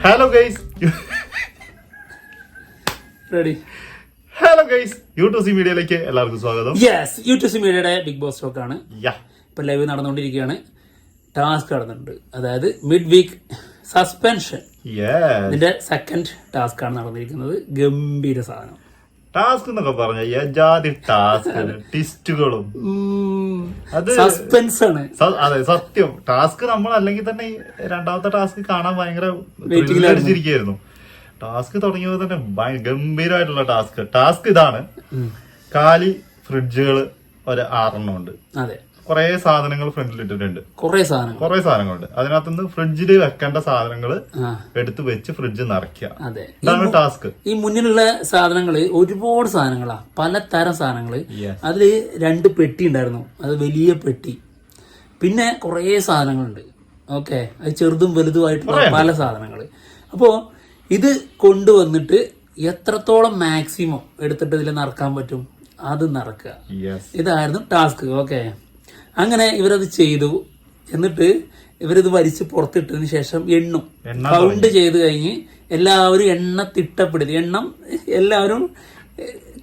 Hello guys ready. Hello guys, YouTube മീഡിയയിലേക്ക് എല്ലാവർക്കും സ്വാഗതം. യെസ്, യൂട്യൂബ് മീഡിയയുടെ ബിഗ് ബോസ് ടോക്ക് ആണ് യാ ഇപ്പൊ ലൈവ് നടന്നുകൊണ്ടിരിക്കുകയാണ്. ടാസ്ക് നടന്നിട്ടുണ്ട്, അതായത് മിഡ് വീക്ക് സസ്പെൻഷൻ. ഇതിന്റെ സെക്കൻഡ് ടാസ്ക് ആണ് നടന്നിരിക്കുന്നത്. ഗംഭീര സാധനം. ടാസ്ക് എന്നൊക്കെ പറഞ്ഞ യജാതി ടാസ്ക് ടിസ്റ്റുകളും അത് സസ്പെൻസ് ആണ്. അതെ, സത്യം. ടാസ്ക് നമ്മൾ അല്ലെങ്കിൽ തന്നെ ഈ രണ്ടാമത്തെ ടാസ്ക് കാണാൻ ഭയങ്കര അടിച്ചിരിക്കുകയായിരുന്നു. ടാസ്ക് തുടങ്ങിയപ്പോൾ തന്നെ ഗംഭീരമായിട്ടുള്ള ടാസ്ക് ഇതാണ്. കാലി ഫ്രിഡ്ജുകൾ ഒരു 6 ഉണ്ട്. അതെ, കുറെ സാധനങ്ങൾ ഫ്രണ്ടിൽ ഇട്ടിട്ടുണ്ട്. കുറെ സാധനങ്ങളുണ്ട്. അതിനകത്തുനിന്ന് ഫ്രിഡ്ജിൽ വെക്കേണ്ട സാധനങ്ങൾ എടുത്ത് വെച്ച് ഫ്രിഡ്ജ് നിറയ്ക്കുക. അതെ, ഇതാണ് ടാസ്ക്. ഈ മുന്നിലുള്ള സാധനങ്ങള് ഒരുപാട് സാധനങ്ങളാ, പലതരം സാധനങ്ങള്. അതില് 2 പെട്ടി ഉണ്ടായിരുന്നു, അത് വലിയ പെട്ടി. പിന്നെ കുറെ സാധനങ്ങളുണ്ട്. ഓക്കെ, അത് ചെറുതും വലുതുമായിട്ടുള്ള പല സാധനങ്ങള്. അപ്പോ ഇത് കൊണ്ടുവന്നിട്ട് എത്രത്തോളം മാക്സിമം എടുത്തിട്ട് ഇതിൽ നിറക്കാൻ പറ്റും അത് നിറക്കുക. ഇതായിരുന്നു ടാസ്ക്. ഓക്കെ, അങ്ങനെ ഇവരത് ചെയ്തു. എന്നിട്ട് ഇവരിത് വലിച്ച് പുറത്തിട്ടതിന് ശേഷം കൗണ്ട് ചെയ്ത് കഴിഞ്ഞ് എല്ലാവരും തിട്ടപ്പെടുത്തി എല്ലാവരും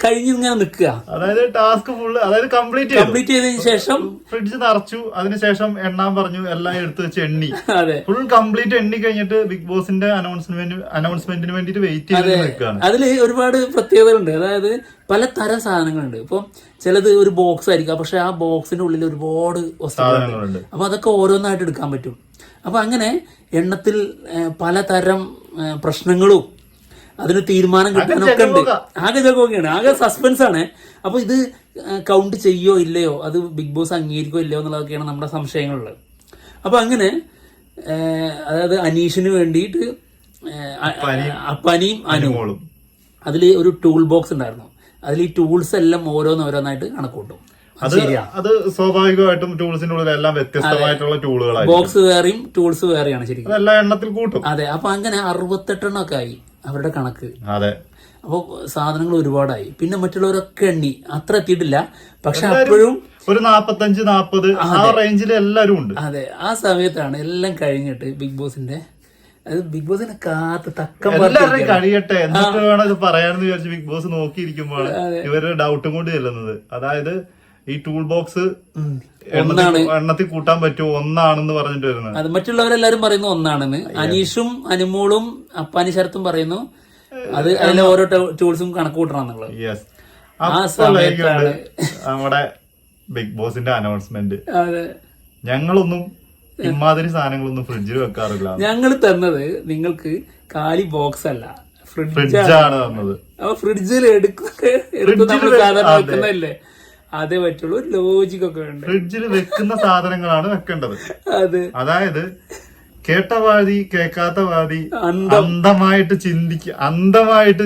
കഴിഞ്ഞിങ്ങനെ നിൽക്കുക. അതായത് ടാസ്ക് ഫുള്ള് കംപ്ലീറ്റ് ചെയ്തതിന് ശേഷം ഫ്രിഡ്ജ് നിറച്ചു. അതിനുശേഷം എണ്ണാൻ പറഞ്ഞു. എല്ലാം എടുത്ത് വെച്ച് എണ്ണി. അതെ, ഫുൾ കംപ്ലീറ്റ് എണ്ണി കഴിഞ്ഞിട്ട് ബിഗ് ബോസിന്റെ അനൗൺസ്മെന്റിന് വേണ്ടിട്ട് വെയിറ്റ് ചെയ്ത് നിൽക്കുകയാണ്. അതില് ഒരുപാട് പ്രത്യേകതകളുണ്ട്. അതായത് പലതരം സാധനങ്ങളുണ്ട്. ഇപ്പൊ ചിലത് ഒരു ബോക്സ് ആയിരിക്കാം, പക്ഷെ ആ ബോക്സിന്റെ ഉള്ളിൽ ഒരുപാട് വസ്തുക്കളുണ്ട്. അപ്പൊ അതൊക്കെ ഓരോന്നായിട്ട് എടുക്കാൻ പറ്റും. അപ്പൊ അങ്ങനെ എണ്ണത്തിൽ പലതരം പ്രശ്നങ്ങളും അതിന് തീരുമാനം കിട്ടാനൊക്കെ ഉണ്ട്. ആകെ ജഗമൊക്കെയാണ്, ആകെ സസ്പെൻസ് ആണ്. അപ്പൊ ഇത് കൗണ്ട് ചെയ്യോ ഇല്ലയോ, അത് ബിഗ് ബോസ് അംഗീകരിക്കോ ഇല്ലയോ എന്നുള്ളതൊക്കെയാണ് നമ്മുടെ സംശയങ്ങളുള്ളത്. അപ്പൊ അങ്ങനെ അതായത് അനീഷിന് വേണ്ടിയിട്ട് അപ്പാനിയും അനുമോളും അതിൽ ഒരു ടൂൾ ബോക്സ് ഉണ്ടായിരുന്നു. അതിൽ ഈ ടൂൾസ് എല്ലാം ഓരോന്നായിട്ട് കണക്കൂട്ടും. അത് സ്വാഭാവികമായിട്ടും ടൂൾസിന്റെ ഉള്ളിൽ എല്ലാം വ്യത്യസ്തമായിട്ടുള്ള ടൂളുകളാണ്. ബോക്സ് വേറെയും ടൂൾസ് വേറെയാണ് ശരിക്കും. എല്ലാ എണ്ണത്തിൽ കൂട്ടും. അതെ, അപ്പൊ അങ്ങനെ 68 എണ്ണമൊക്കെ ആയി അവരുടെ കണക്ക്. അതെ, അപ്പൊ സാധനങ്ങൾ ഒരുപാടായി. പിന്നെ മറ്റുള്ളവരൊക്കെ എണ്ണി അത്ര എത്തിയിട്ടില്ല, പക്ഷെ അപ്പോഴും ഒരു 45-40 ആ റേഞ്ചിൽ എല്ലാരും ഉണ്ട്. അതെ, ആ സമയത്താണ് എല്ലാം കഴിഞ്ഞിട്ട് ബിഗ് ബോസിനെ തക്കം കഴിയട്ടെ എന്നിട്ട് വേണം ഇത് പറയാനെന്ന് വിചാരിച്ച് ബിഗ് ബോസ് നോക്കിയിരിക്കുമ്പോൾ ഇവരുടെ ഡൗട്ടും കൊണ്ട് ചെല്ലുന്നത്. അതായത് ഈ ടൂൾ ബോക്സ് എണ്ണത്തിൽ കൂട്ടാൻ പറ്റുമോ, ഒന്നാണെന്ന് പറഞ്ഞിട്ട് വരുന്നത്. അത് മറ്റുള്ളവരെല്ലാരും പറയുന്നു ഒന്നാണെന്ന്. അനീഷും അനുമോളും അപ്പാനി ശരത്തും പറയുന്നു അത് അതിലെ ഓരോ ടൂൾസും കണക്ക് കൂട്ടണം എന്നുള്ളത്. യെസ്, ആ സമയത്താണ് നമ്മുടെ ബിഗ് ബോസിന്റെ അനൗൺസ്മെന്റ്. അതെ, ഞങ്ങളൊന്നും ഇമാതിരി സാധനങ്ങളൊന്നും ഫ്രിഡ്ജിൽ വെക്കാറില്ല. ഞങ്ങൾ തന്നത് നിങ്ങൾക്ക് കാലി ബോക്സ് അല്ല, ഫ്രിഡ്ജാണ് തന്നത്. അപ്പൊ ഫ്രിഡ്ജിൽ വെക്കുന്നല്ലേ അതേ പറ്റുള്ളൂ. ഒരു ലോജിക്കൊക്കെ ഉണ്ട്. ഫ്രിഡ്ജിൽ വെക്കുന്ന സാധനങ്ങളാണ് വെക്കേണ്ടത്. അതെ, അതായത് കേട്ട വാതി കേൾക്കാത്ത വാതി അന്ധമായിട്ട്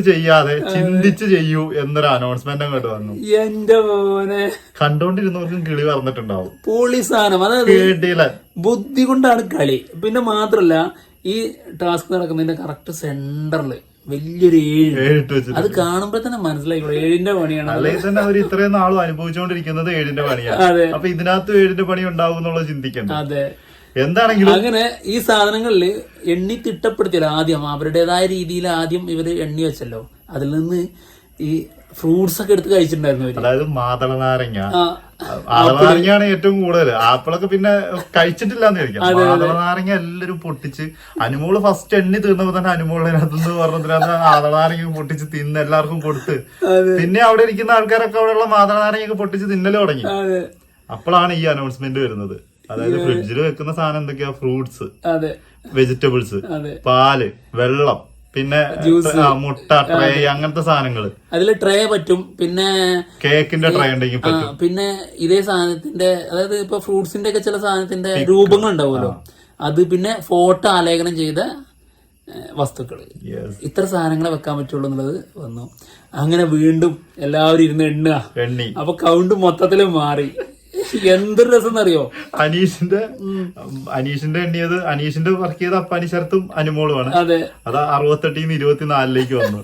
ചെയ്യാതെ ചിന്തിച്ച് ചെയ്യൂ എന്നൊരു അനൗൺസ്മെന്റ് അങ്ങോട്ട് വന്നു. എന്റെ മോനെ, കണ്ടോണ്ടിരുന്നവർക്കും കിളി പറഞ്ഞിട്ടുണ്ടാവും. പൊളി സാധനം. അതായത് ബുദ്ധി കൊണ്ടാണ് കളി. പിന്നെ മാത്രല്ല, ഈ ടാസ്ക് നടക്കുന്നതിന്റെ കറക്റ്റ് സെന്ററില് വലിയൊരു 7 അത് കാണുമ്പോ തന്നെ മനസ്സിലായിക്കോളൂ 7ന്റെ പണിയാണ്. അല്ലെങ്കിൽ തന്നെ അവർ ഇത്രയും നാളും അനുഭവിച്ചുകൊണ്ടിരിക്കുന്നത് 7ന്റെ പണിയാണ്. അപ്പൊ ഇതിനകത്ത് 7ന്റെ പണി ഉണ്ടാവും എന്നുള്ളത് ചിന്തിക്കണ്ട. അതെ, എന്താണെങ്കിലും അങ്ങനെ ഈ സാധനങ്ങളില് എണ്ണി തിട്ടപ്പെടുത്തിയല്ലോ. ആദ്യം അവരുടേതായ രീതിയിൽ ആദ്യം ഇവര് എണ്ണി വെച്ചല്ലോ. അതിൽ നിന്ന് ഈ ഫ്രൂട്ട്സ് ഒക്കെ എടുത്ത് കഴിച്ചിട്ടുണ്ടായിരുന്നു. അതായത് മാതളനാരങ്ങയാണ് ഏറ്റവും കൂടുതൽ. ആപ്പിളൊക്കെ പിന്നെ കഴിച്ചിട്ടില്ലാന്ന് കഴിക്കാം. മാതളനാരങ്ങ എല്ലാരും പൊട്ടിച്ച്, അനുമോള് ഫസ്റ്റ് എണ്ണി തീർന്നപ്പോ തന്നെ അനുമോളിനകത്തുനിന്ന് പറഞ്ഞതിനകത്ത് മാതളനാരങ്ങ പൊട്ടിച്ച് തിന്ന് എല്ലാവർക്കും കൊടുത്ത്, പിന്നെ അവിടെ ഇരിക്കുന്ന ആൾക്കാരൊക്കെ അവിടെയുള്ള മാതളനാരങ്ങയൊക്കെ പൊട്ടിച്ച് തിന്നല് തുടങ്ങി. അപ്പോഴാണ് ഈ അനൗൺസ്മെന്റ് വരുന്നത്. അതായത് ഫ്രിഡ്ജിൽ വെക്കുന്ന സാധനം എന്തൊക്കെയാ? ഫ്രൂട്ട്സ്, വെജിറ്റബിൾസ്, പാല്, വെള്ളം, പിന്നെ മുട്ട, ട്രേ, അങ്ങനത്തെ സാധനങ്ങള്. അതില് ട്രേ പറ്റും. പിന്നെ കേക്കിന്റെ ട്രേ ഉണ്ടെങ്കിൽ പറ്റും. പിന്നെ ഇതേ സാധനത്തിന്റെ, അതായത് ഇപ്പൊ ഫ്രൂട്ട്സിന്റെ ഒക്കെ ചില സാധനത്തിന്റെ രൂപങ്ങൾ ഉണ്ടാവുമല്ലോ, അത്. പിന്നെ ഫോട്ടോ ആലേഖനം ചെയ്ത വസ്തുക്കള്. ഇത്ര സാധനങ്ങളെ വെക്കാൻ പറ്റുള്ളൂ എന്നുള്ളത് വന്നു. അങ്ങനെ വീണ്ടും എല്ലാവരും ഇരുന്ന് എണ്ണി. അപ്പൊ കൗണ്ട് മൊത്തത്തില് മാറി. എന്തൊരു രസം അറിയോ? അനീഷിന്റെ എണ്ണിയത്, അനീഷിന്റെ വർക്ക് ചെയ്ത അപ്പാനി ശരത്തും അനുമോളുമാണ്. അതെ, അത് 68-ന്ന് 24-ലേക്ക് വന്നു.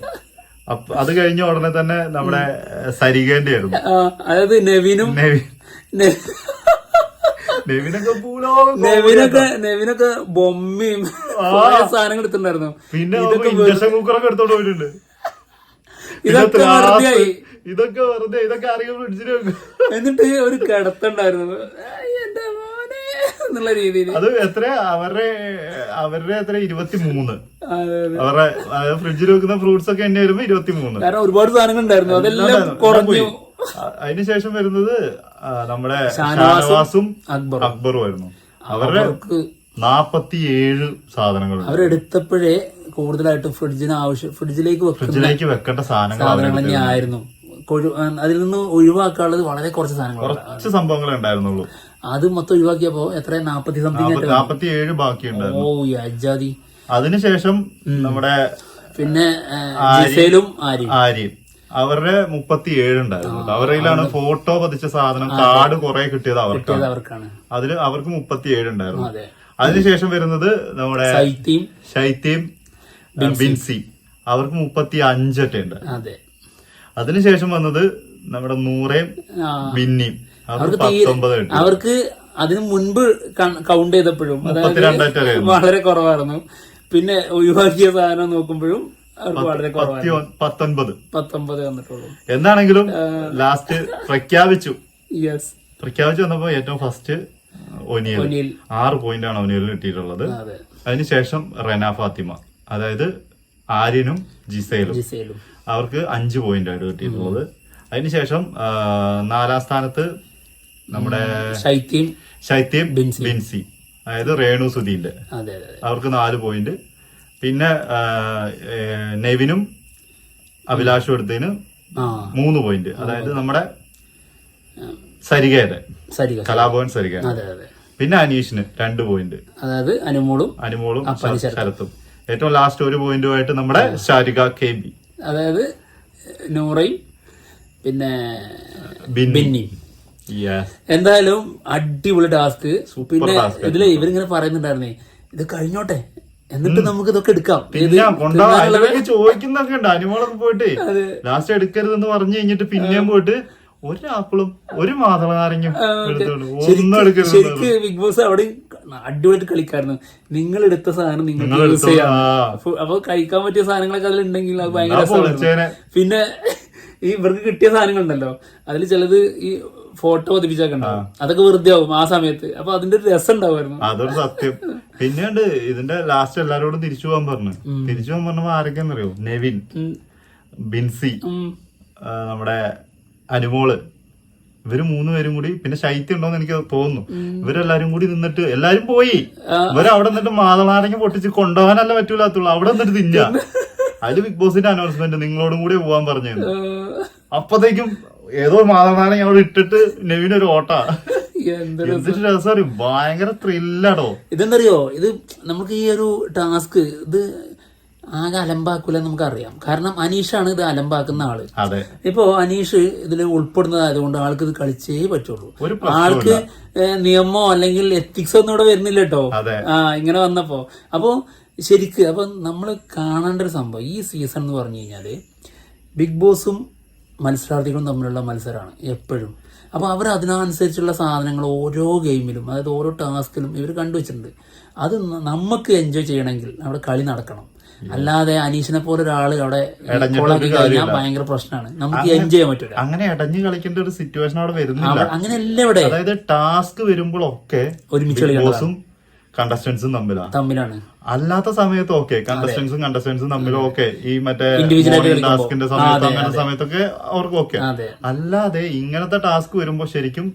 അത് കഴിഞ്ഞ ഉടനെ തന്നെ നമ്മുടെ സരികേന്റെ ആയിരുന്നു. അതായത് നവീനും നെവിനൊക്കെ നെവിനൊക്കെ ബൊമ്മയും സാധനങ്ങൾ എടുത്തിട്ടുണ്ടായിരുന്നു. പിന്നെ ഇൻഡക്ഷൻ കുക്കറൊക്കെ എടുത്തോണ്ട് പോയിട്ടുണ്ട്. ഇതൊക്കെ വെറുതെയായി. ഇതൊക്കെ ആരെങ്കിലും ഫ്രിഡ്ജിൽ വെക്കും. എന്നിട്ട് ഒരു കിടത്തുണ്ടായിരുന്നു എന്റെ മോനെ എന്നുള്ള രീതിയിൽ. അത് എത്ര അവരുടെ എത്ര 23. അവരുടെ ഫ്രിഡ്ജിൽ വെക്കുന്ന ഫ്രൂട്ട്സ് ഒക്കെ എന്നെ വരുമ്പോ 23. കാരണം ഒരുപാട് സാധനങ്ങൾ ഉണ്ടായിരുന്നു, അതെല്ലാം കുറഞ്ഞു. അതിനുശേഷം വരുന്നത് നമ്മുടെ ഷാനവാസും അക്ബറും ആയിരുന്നു. അവരുടെ 47 സാധനങ്ങൾ അവരെടുത്തപ്പോഴേ കൂടുതലായിട്ടും ഫ്രിഡ്ജിലേക്ക് വെക്കേണ്ട സാധനങ്ങൾ തന്നെയായിരുന്നു. അതിൽ നിന്ന് ഒഴിവാക്കാനുള്ളത് വളരെ കുറച്ച് കുറച്ച് സംഭവങ്ങളെ ഉണ്ടായിരുന്നുള്ളൂ. അത് മൊത്തം ഒഴിവാക്കിയപ്പോ എത്ര 47 ബാക്കിയുണ്ടായിരുന്നു. ഓ യാജാതി. അതിനുശേഷം നമ്മുടെ പിന്നെ ജിസേലും ആര്യയും അവരുടെ 37 ഉണ്ടായിരുന്നു. അവരിലാണ് ഫോട്ടോ പതിച്ച സാധനം കാർഡ് കുറെ കിട്ടിയത് അവർക്കാണ്. അതില് അവർക്ക് 37 ഉണ്ടായിരുന്നു. അതിനുശേഷം വരുന്നത് നമ്മുടെ ശൈത്യം ബിൻസി, അവർക്ക് 35 ഉണ്ട്. അതിനുശേഷം വന്നത് നമ്മുടെ നൂറേം ബിന്നിയും, അവർക്ക് 19 ഉണ്ട്. അവർക്ക് അതിന് മുൻപ് കൗണ്ട് ചെയ്തപ്പോഴും 32 വളരെ കുറവായിരുന്നു. പിന്നെ ഒഴിവാക്കിയ സാധനം നോക്കുമ്പോഴും വളരെ 19 വന്നിട്ടുള്ളൂ. എന്താണെങ്കിലും ലാസ്റ്റ് പ്രഖ്യാപിച്ചു വന്നപ്പോ ഏറ്റവും ഫസ്റ്റ് ഒനിയൽ 6 പോയിന്റാണ് ഒനിയലിന് കിട്ടിയിട്ടുള്ളത്. അതിനുശേഷം റെന ഫാത്തിമ, അതായത് ആര്യനും ജിസേലും അവർക്ക് 5 പോയിന്റാണ് കിട്ടിയിട്ടുള്ളത്. അതിനുശേഷം 4ാം സ്ഥാനത്ത് നമ്മുടെ ശൈത്യം ബിൻസി, അതായത് രേണു സുധീന്റെ, അവർക്ക് 4 പോയിന്റ്. പിന്നെ നെവിനും അഭിലാഷും എടുത്തതിന് 3 പോയിന്റ്, അതായത് നമ്മുടെ സരികയുടെ കലാഭവൻ സരിക. പിന്നെ അനീഷിന് 2 പോയിന്റ്, അതായത് അനുമോളും ശരത്തും. ഏറ്റവും ലാസ്റ്റ് 1 പോയിന്റുമായിട്ട് നമ്മുടെ ഷാരിക KB, അതായത് നൂറയും പിന്നെ ബിന്നി. എന്തായാലും അടിപൊളി ടാസ്ക്. പിന്നെ ഇതില് ഇവരിങ്ങനെ പറയുന്നുണ്ടായിരുന്നേ ഇത് കഴിഞ്ഞോട്ടെ എന്നിട്ട് നമുക്ക് ഇതൊക്കെ എടുക്കാം. ചോദിക്കുന്നൊക്കെ ഉണ്ട്. അനുമോളൊക്കെ പോയിട്ട് ലാസ്റ്റ് എടുക്കരുതെന്ന് പറഞ്ഞു കഴിഞ്ഞിട്ട് പിന്നെയും പോയിട്ട് ഒരു ആപ്പിളും ഒരു മാതളനാരങ്ങയും ശരിക്ക് ബിഗ് ബോസ് അവിടെ അടിപൊളിയായിട്ട് കളിക്കായിരുന്നു. നിങ്ങൾ എടുത്ത സാധനം നിങ്ങൾ യൂസ് ചെയ്യാം. അപ്പൊ കഴിക്കാൻ പറ്റിയ സാധനങ്ങളൊക്കെ അതിലുണ്ടെങ്കിൽ അത് ഭയങ്കര രസമായിരുന്നു. പിന്നെ ഈ ഇവർക്ക് കിട്ടിയ സാധനങ്ങളുണ്ടല്ലോ അതിൽ ചിലത് ഈ ഫോട്ടോ പതിപ്പിച്ചൊക്കെ ഉണ്ടാവും, അതൊക്കെ വെറുതെ ആവും ആ സമയത്ത്. അപ്പൊ അതിന്റെ ഒരു രസം ഉണ്ടാവുമായിരുന്നു. അതൊരു സത്യം. പിന്നെയുണ്ട് ഇതിന്റെ ലാസ്റ്റ് എല്ലാരോടും തിരിച്ചു പോകാൻ പറഞ്ഞപ്പോ ആരൊക്കെയെന്നറിയോ? നെവിൻ, ബിൻസി, നമ്മുടെ അനുമോള്, ഇവര് 3 പേരും കൂടി, പിന്നെ ശൈത്യം ഉണ്ടോന്ന് എനിക്ക് തോന്നുന്നു. ഇവരെല്ലാരും കൂടി നിന്നിട്ട് എല്ലാരും പോയി. ഇവരവിടെ നിന്നിട്ട് മാതളനാരങ്ങ പൊട്ടിച്ച് കൊണ്ടുപോകാനല്ല പറ്റൂലാത്തുള്ളൂ, അവിടെ നിന്നിട്ട് തിന്നാ. അതില് ബിഗ് ബോസിന്റെ അനൗൺസ്മെന്റ് നിങ്ങളോടും കൂടി പോവാൻ പറഞ്ഞു. അപ്പത്തേക്കും ഏതോ മാതളനാരങ്ങ അവിടെ ഇട്ടിട്ട് നെവിനൊരു ഓട്ടാ. എന്തൊരു രസം, ഭയങ്കര ത്രില്ലാടോ. ഇതെന്തറിയോ, ഇത് നമുക്ക് ഈ ഒരു ടാസ്ക് ഇത് ആകെ അലമ്പാക്കൂലെന്ന് നമുക്കറിയാം. കാരണം അനീഷാണ് ഇത് അലമ്പാക്കുന്ന ആള്. ഇപ്പോ അനീഷ് ഇതിൽ ഉൾപ്പെടുന്നതായതുകൊണ്ട് ആൾക്ക് ഇത് കളിച്ചേ പറ്റുള്ളൂ. ആൾക്ക് നിയമമോ അല്ലെങ്കിൽ എത്തിക്സോ ഒന്നും ഇവിടെ വരുന്നില്ല കേട്ടോ. ഇങ്ങനെ വന്നപ്പോ അപ്പോ ശരിക്ക് അപ്പൊ നമ്മൾ കാണേണ്ട ഒരു സംഭവം ഈ സീസൺ എന്ന് പറഞ്ഞു കഴിഞ്ഞാല് ബിഗ് ബോസും മത്സരാർത്ഥികളും തമ്മിലുള്ള മത്സരമാണ് എപ്പോഴും. അപ്പോൾ അവർ അതിനനുസരിച്ചുള്ള സാധനങ്ങൾ ഓരോ ഗെയിമിലും, അതായത് ഓരോ ടാസ്കിലും ഇവർ കണ്ടുവച്ചിട്ടുണ്ട്. അത് നമുക്ക് എൻജോയ് ചെയ്യണമെങ്കിൽ അവിടെ കളി നടക്കണം. അല്ലാതെ അനീഷിനെ പോലെ ഒരാൾ അവിടെ കഴിഞ്ഞാൽ ഭയങ്കര പ്രശ്നമാണ്, നമുക്ക് എൻജോയ് ചെയ്യാൻ പറ്റില്ല. അങ്ങനെ ഇടഞ്ഞു കളിക്കേണ്ട ഒരു സിറ്റുവേഷൻ അവിടെ വരുന്നില്ല. അങ്ങനെയല്ല ഇവിടെ. അതായത് ടാസ്ക് വരുമ്പോഴൊക്കെ ഒരുമിച്ച് കളിക്കും, കണ്ടസ്റ്റൻസും തമ്മിലാണ്. അല്ലാത്ത സമയത്ത് ഓക്കെ കണ്ടസ്റ്റൻസും തമ്മിലും ഓക്കെ, ഈ മറ്റേ ടാസ്കിന്റെ സമയത്ത് അങ്ങനത്തെ സമയത്തൊക്കെ അവർക്ക് ഓക്കെ. അല്ലാതെ ഇങ്ങനത്തെ ടാസ്ക് വരുമ്പോ ശരിക്കും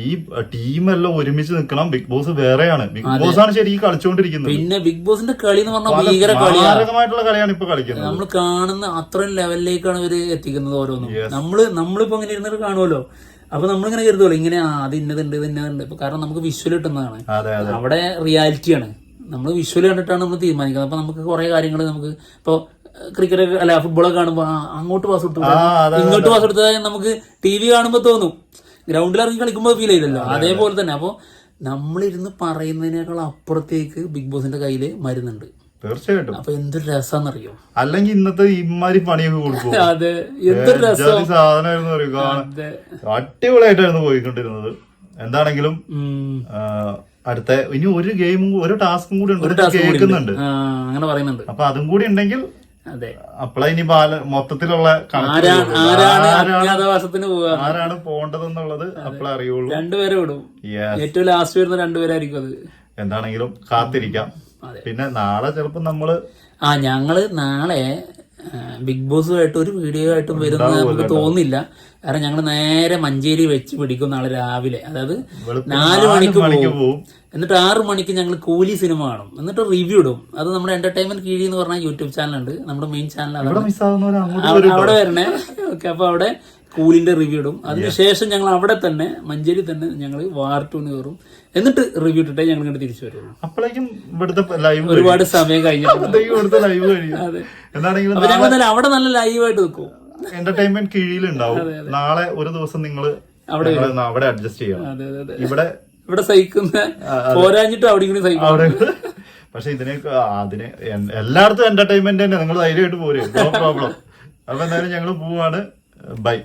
ഈ ടീമെല്ലാം ഒരുമിച്ച് നിൽക്കണം. ബിഗ് ബോസ് വേറെയാണ്, ബിഗ് ബോസ് ആണ് ശരിക്കും കളിച്ചുകൊണ്ടിരിക്കുന്നത്. പിന്നെ ബിഗ് ബോസിന്റെ കളി എന്ന് പറഞ്ഞാൽ ഭീകര മാരകമായിട്ടുള്ള കളിയാണ് ഇപ്പൊ കളിക്കുന്നത്. നമ്മൾ കാണുന്ന അത്രയും ലെവലിലേക്കാണ് ഇവര് എത്തിക്കുന്നത് ഓരോന്നും. നമ്മളിപ്പോ ഇങ്ങനെ ഇരുന്നിട്ട് കാണുമല്ലോ, അപ്പൊ നമ്മളിങ്ങനെ കരുതുമല്ലോ ഇങ്ങനെ അത് ഇന്നതുണ്ട്. കാരണം നമുക്ക് വിഷ്വൽ കിട്ടുന്നതാണ്, അവിടെ റിയാലിറ്റിയാണ്. നമ്മൾ വിഷ്വൽ കണ്ടിട്ടാണ് നമ്മൾ തീരുമാനിക്കുന്നത്. അപ്പൊ നമുക്ക് കുറെ കാര്യങ്ങൾ നമുക്ക് ഇപ്പൊ ക്രിക്കറ്റ് അല്ല ഫുട്ബോളൊക്കെ കാണുമ്പോ അങ്ങോട്ട് പാസ് കൊടുത്തു ഇങ്ങോട്ട് പാസ് കൊടുത്താൽ നമുക്ക് TV കാണുമ്പോ തോന്നും, ഗ്രൗണ്ടിൽ ഇറങ്ങി കളിക്കുമ്പോൾ ഫീൽ ചെയ്തല്ലോ. അതേപോലെ തന്നെ അപ്പൊ നമ്മളിരുന്ന് പറയുന്നതിനേക്കാൾ അപ്പുറത്തേക്ക് ബിഗ് ബോസിന്റെ കയ്യില് മരുന്നുണ്ട്. തീർച്ചയായിട്ടും. അപ്പൊ എന്തൊരു രസാന്നറിയോ, അല്ലെങ്കിൽ ഇന്നത്തെ ഇമാരി പണിയൊക്കെ കൊടുക്കും. അതെ, എന്തൊരു രസം സാധനമായിരുന്നു. അടിപൊളിയായിട്ടായിരുന്നു പോയിക്കൊണ്ടിരുന്നത്. എന്താണെങ്കിലും അടുത്ത ഇനി ഒരു ഗെയിമും ഒരു ടാസ്കും കൂടി ഉണ്ട് കേൾക്കുന്നുണ്ട്, അങ്ങനെ പറയുന്നുണ്ട്. അപ്പൊ അതും കൂടി ഉണ്ടെങ്കിൽ അതെ അപ്പളാ ഇനി മൊത്തത്തിലുള്ള ആരാണ് പോണ്ടതെന്നുള്ളത് അപ്പളേ അറിയുള്ളൂ. രണ്ടുപേരെ വിടും, ഏറ്റവും ലാസ്റ്റ് വരുന്ന രണ്ടുപേരായിരിക്കും അത്. എന്താണെങ്കിലും കാത്തിരിക്കാം. പിന്നെ നാളെ ചിലപ്പോ നമ്മള് ഞങ്ങള് നാളെ ബിഗ് ബോസുമായിട്ട് ഒരു വീഡിയോ ആയിട്ടും വരുന്ന നമുക്ക് തോന്നില്ല. കാരണം ഞങ്ങൾ നേരെ മഞ്ചേരി വെച്ച് പിടിക്കും നാളെ രാവിലെ. അതായത് 4 മണിക്ക് പോകും, എന്നിട്ട് 6 മണിക്ക് ഞങ്ങൾ കൂലി സിനിമ കാണും, എന്നിട്ട് റിവ്യൂ ഇടും. അത് നമ്മുടെ എന്റർടൈൻമെന്റ് കീഴി എന്ന് പറഞ്ഞ യൂട്യൂബ് ചാനലുണ്ട്, നമ്മുടെ മെയിൻ ചാനൽ അവിടെ വരണേ. ഓക്കെ, അപ്പൊ അവിടെ കൂലിന്റെ റിവ്യൂ ഇടും. അതിനുശേഷം ഞങ്ങൾ അവിടെ തന്നെ മഞ്ചേരി തന്നെ ഞങ്ങൾ വാർട്ടൂണ് കയറും, എന്നിട്ട് റിവ്യൂ ഇട്ടിട്ടേ ഞങ്ങൾ ഇങ്ങോട്ട് തിരിച്ചു വരുള്ളൂ. അപ്പോഴേക്കും ഇവിടുത്തെ ലൈവ് ഒരുപാട് സമയം കഴിഞ്ഞിട്ട് ലൈവ് കഴിയും. എന്താണെങ്കിലും അപ്പൊ ഞങ്ങൾ അവിടെ നല്ല ലൈവായിട്ട് നിൽക്കും, എന്റർടൈൻമെന്റ് കീഴിലുണ്ടാവും. നാളെ ഒരു ദിവസം നിങ്ങൾ അവിടെ അഡ്ജസ്റ്റ് ചെയ്യണം. ഇവിടെ സഹിക്കുന്ന പോരാഞ്ഞിട്ട് അവിടെ ഇങ്ങനെ സഹിക്കും. പക്ഷെ അതിന് എല്ലായിടത്തും എന്റർടൈൻമെന്റ് തന്നെ, നിങ്ങൾ ധൈര്യമായിട്ട് പോരും, നോ പ്രോബ്ലം. അപ്പൊ എന്തായാലും ഞങ്ങൾ പോവാണ്. ബൈ.